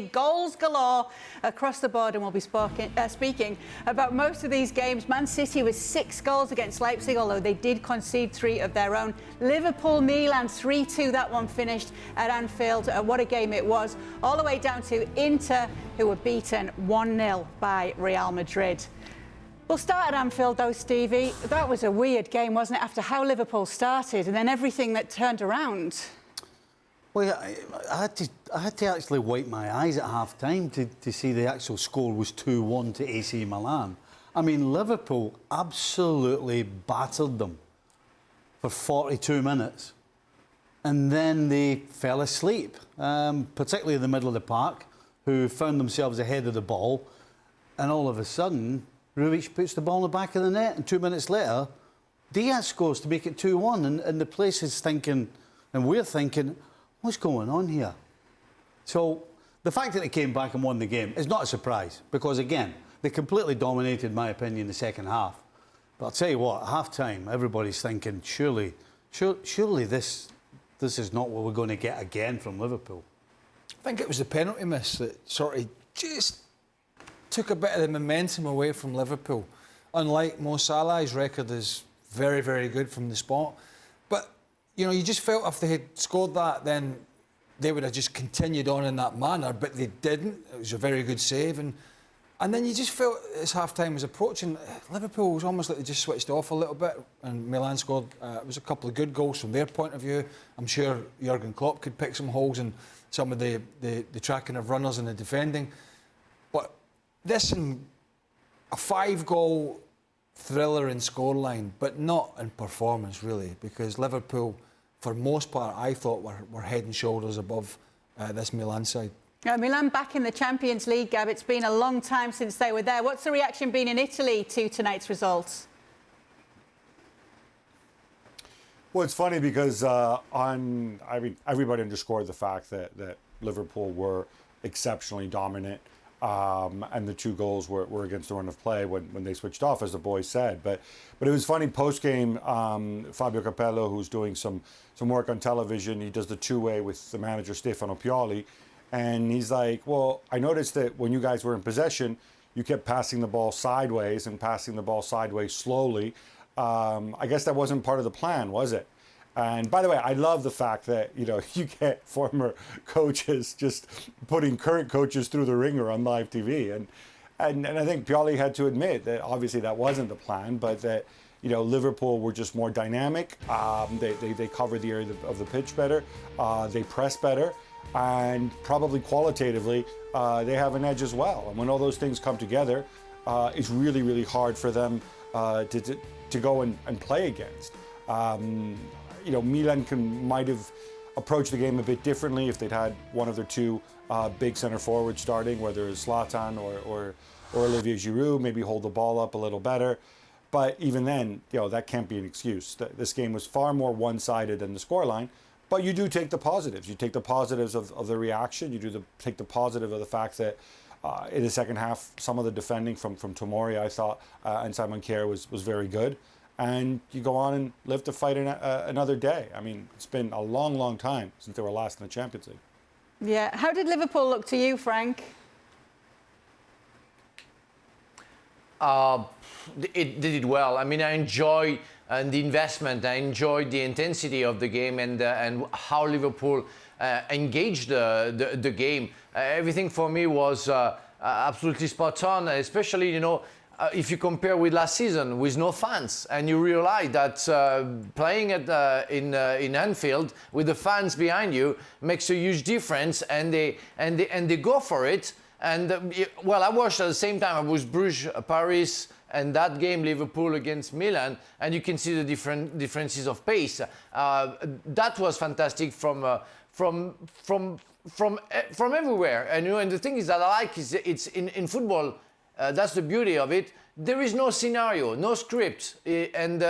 Goals galore across the board, and we'll be speaking about most of these games. Man City with 6 goals against Leipzig, although they did concede 3 of their own. Liverpool Milan 3-2, that one finished at Anfield. What a game it was, all the way down to Inter, who were beaten 1-0 by Real Madrid. We'll start at Anfield though, Stevie. That was a weird game, wasn't it, after how Liverpool started and then everything that turned around? Well, I had to actually wipe my eyes at half-time to see the actual score was 2-1 to AC Milan. I mean, Liverpool absolutely battered them for 42 minutes. And then they fell asleep, particularly in the middle of the park, who found themselves ahead of the ball. And all of a sudden, Ruiz puts the ball in the back of the net, and 2 minutes later, Diaz scores to make it 2-1. And the place is thinking, and we're thinking, what's going on here? So the fact that they came back and won the game is not a surprise because, again, they completely dominated, in my opinion, the second half. But I'll tell you what, at half-time, everybody's thinking, surely this is not what we're going to get again from Liverpool. I think it was the penalty miss that sort of just took a bit of the momentum away from Liverpool. Unlike Mo Salah's record is very, very good from the spot. But you know, you just felt if they had scored that, then they would have just continued on in that manner, but they didn't. It was a very good save. And then you just felt as half-time was approaching, Liverpool was almost like they just switched off a little bit, and Milan scored. It was a couple of good goals from their point of view. I'm sure Jurgen Klopp could pick some holes in some of the tracking of runners and the defending. But this and a 5-goal thriller in scoreline, but not in performance, really, because Liverpool, for most part, I thought were head and shoulders above this Milan side. Milan back in the Champions League, Gab. It's been a long time since they were there. What's the reaction been in Italy to tonight's results? Well, it's funny because everybody underscored the fact that Liverpool were exceptionally dominant. And the 2 goals were against the run of play when they switched off, as the boys said. But it was funny, post-game, Fabio Capello, who's doing some work on television, he does the 2-way with the manager, Stefano Pioli. And he's like, well, I noticed that when you guys were in possession, you kept passing the ball sideways and passing the ball sideways slowly. I guess that wasn't part of the plan, was it? And by the way, I love the fact that, you know, you get former coaches just putting current coaches through the ringer on live TV. And I think Pioli had to admit that obviously that wasn't the plan, but that, you know, Liverpool were just more dynamic. They covered the area of the pitch better. They press better. And probably qualitatively, they have an edge as well. And when all those things come together, it's really, really hard for them to go and play against. You know, Milan might have approached the game a bit differently if they'd had one of their 2 big centre forwards starting, whether it's Zlatan or Olivier Giroud, maybe hold the ball up a little better. But even then, you know, that can't be an excuse. This game was far more one-sided than the scoreline. But you do take the positives. You take the positives of the reaction. You take the positive of the fact that in the second half, some of the defending from Tomori, I thought, and Simon Kjær was very good. And you go on and live to fight another day. I mean, it's been a long, long time since they were last in the Champions League. Yeah. How did Liverpool look to you, Frank? They did well. I mean, I enjoy the investment. I enjoyed the intensity of the game and how Liverpool engaged the game. Everything for me was absolutely spot on, especially, you know, if you compare with last season with no fans, and you realize that playing in Anfield with the fans behind you makes a huge difference, and they go for it. And well, I watched at the same time. I was Bruges, Paris, and that game Liverpool against Milan, and you can see the differences of pace. That was fantastic from everywhere. And you know, and the thing is that I like is it's in football. That's the beauty of it. There is no scenario, no script, and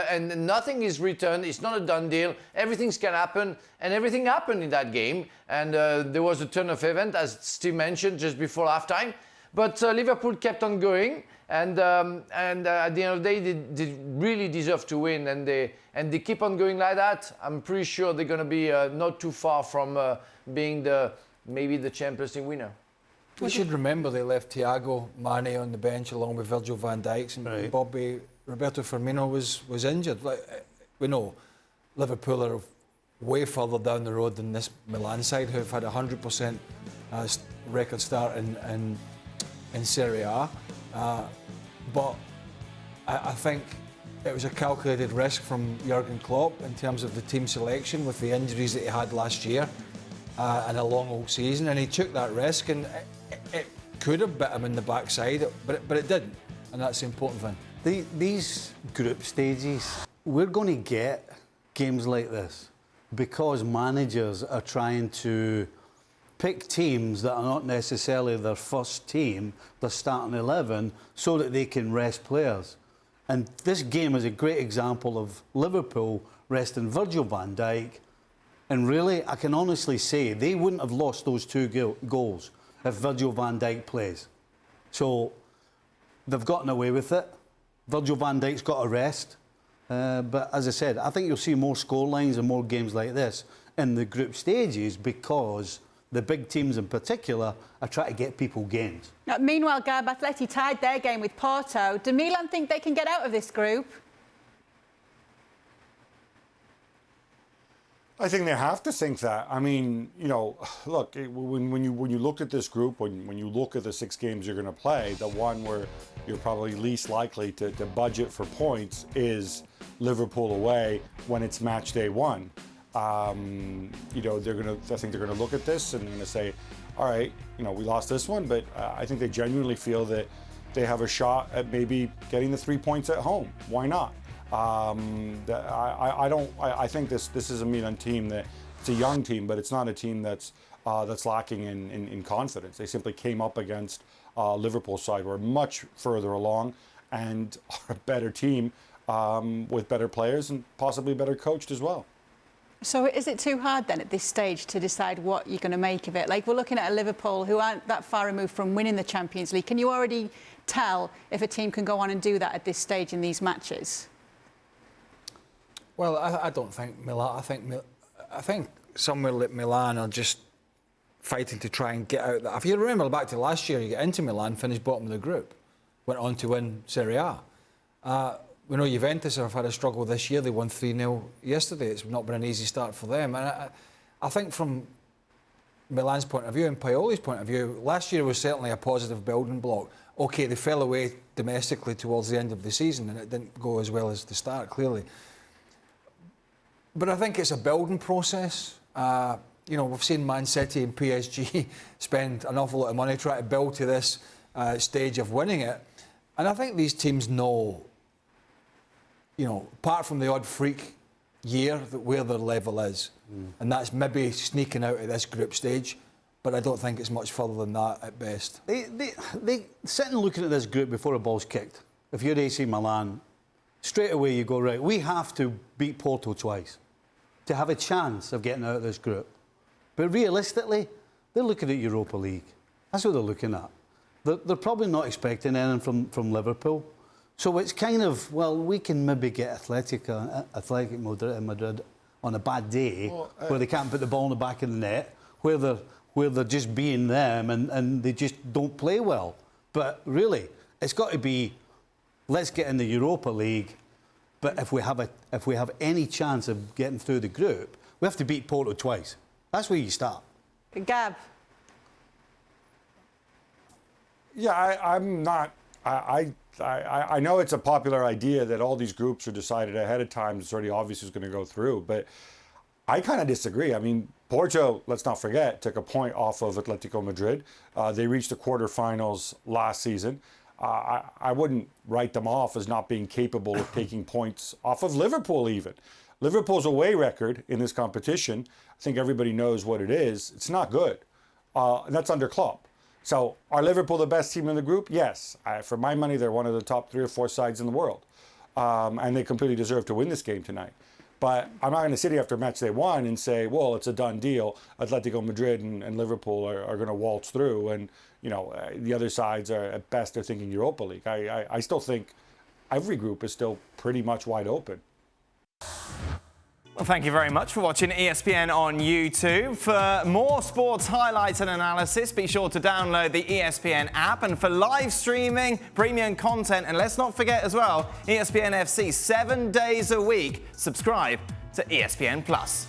nothing is written. It's not a done deal. Everything can happen, and everything happened in that game. And there was a turn of event, as Steve mentioned, just before halftime. But Liverpool kept on going, and at the end of the day, they really deserve to win, and they keep on going like that. I'm pretty sure they're going to be not too far from being maybe the Champions League winner. We should remember they left Thiago Mane on the bench along with Virgil van Dijk, and Roberto Firmino was injured. Like, we know Liverpool are way further down the road than this Milan side, who have had 100% record start in Serie A. But I think it was a calculated risk from Jurgen Klopp in terms of the team selection with the injuries that he had last year and a long old season, and he took that risk, and it could have bit him in the backside, but it didn't, and that's the important thing. These group stages, we're going to get games like this because managers are trying to pick teams that are not necessarily their first team, their starting 11, so that they can rest players. And this game is a great example of Liverpool resting Virgil van Dijk. And really, I can honestly say they wouldn't have lost those two goals if Virgil van Dijk plays. So they've gotten away with it. Virgil van Dijk's got a rest. But as I said, I think you'll see more scorelines and more games like this in the group stages because the big teams in particular are trying to get people games. Now, meanwhile, Gab, Atleti tied their game with Porto. Do Milan think they can get out of this group? I think they have to think that. I mean, you know, look, when you look at this group, when you look at the 6 games you're going to play, the one where you're probably least likely to budget for points is Liverpool away when it's match day 1. You know, I think they're gonna look at this and they're gonna say, all right, you know, we lost this one, but I think they genuinely feel that they have a shot at maybe getting the 3 points at home. Why not? I think this is a Milan team that it's a young team, but it's not a team that's lacking in confidence. They simply came up against Liverpool side, who are much further along and are a better team with better players and possibly better coached as well. So is it too hard then at this stage to decide what you're going to make of it? Like, we're looking at a Liverpool who aren't that far removed from winning the Champions League. Can you already tell if a team can go on and do that at this stage in these matches? Well, I don't think Milan. I think somewhere like Milan are just fighting to try and get out. If you remember back to last year, you get into Milan, finished bottom of the group, went on to win Serie A. We know Juventus have had a struggle this year. They won 3-0 yesterday. It's not been an easy start for them. And I think from Milan's point of view and Pioli's point of view, last year was certainly a positive building block. OK, they fell away domestically towards the end of the season and it didn't go as well as the start, clearly. But I think it's a building process. You know, we've seen Man City and PSG spend an awful lot of money trying to build to this stage of winning it. And I think these teams know, you know, apart from the odd freak year, where their level is. And that's maybe sneaking out at this group stage, but I don't think it's much further than that at best. They sitting looking at this group before a ball's kicked. If you're AC Milan, straight away you go, right, we have to beat Porto twice to have a chance of getting out of this group. But realistically, they're looking at Europa League. That's what they're looking at. They're probably not expecting anything from Liverpool. So it's kind of, well, we can maybe get Athletic Madrid on a bad day where they can't put the ball in the back of the net, where they're just being them and they just don't play well. But really, it's got to be, let's get in the Europa League. But if we have any chance of getting through the group, we have to beat Porto twice. That's where you start. Gab. Yeah, I'm not. I know it's a popular idea that all these groups are decided ahead of time. It's already obvious who's going to go through, but I kind of disagree. I mean, Porto, let's not forget, took a point off of Atletico Madrid. They reached the quarterfinals last season. I wouldn't write them off as not being capable of taking points off of Liverpool even. Liverpool's away record in this competition, I think everybody knows what it is. It's not good. And that's under Klopp. So are Liverpool the best team in the group? Yes. For my money, they're one of the top 3 or 4 sides in the world. And they completely deserve to win this game tonight. But I'm not going to sit here after match day 1 and say, well, it's a done deal. Atletico Madrid and Liverpool are going to waltz through. And, you know, the other sides are, at best, they're thinking Europa League. I still think every group is still pretty much wide open. Well, thank you very much for watching ESPN on YouTube. For more sports highlights and analysis, be sure to download the ESPN app. And for live streaming, premium content, and let's not forget as well, ESPN FC 7 days a week. Subscribe to ESPN Plus.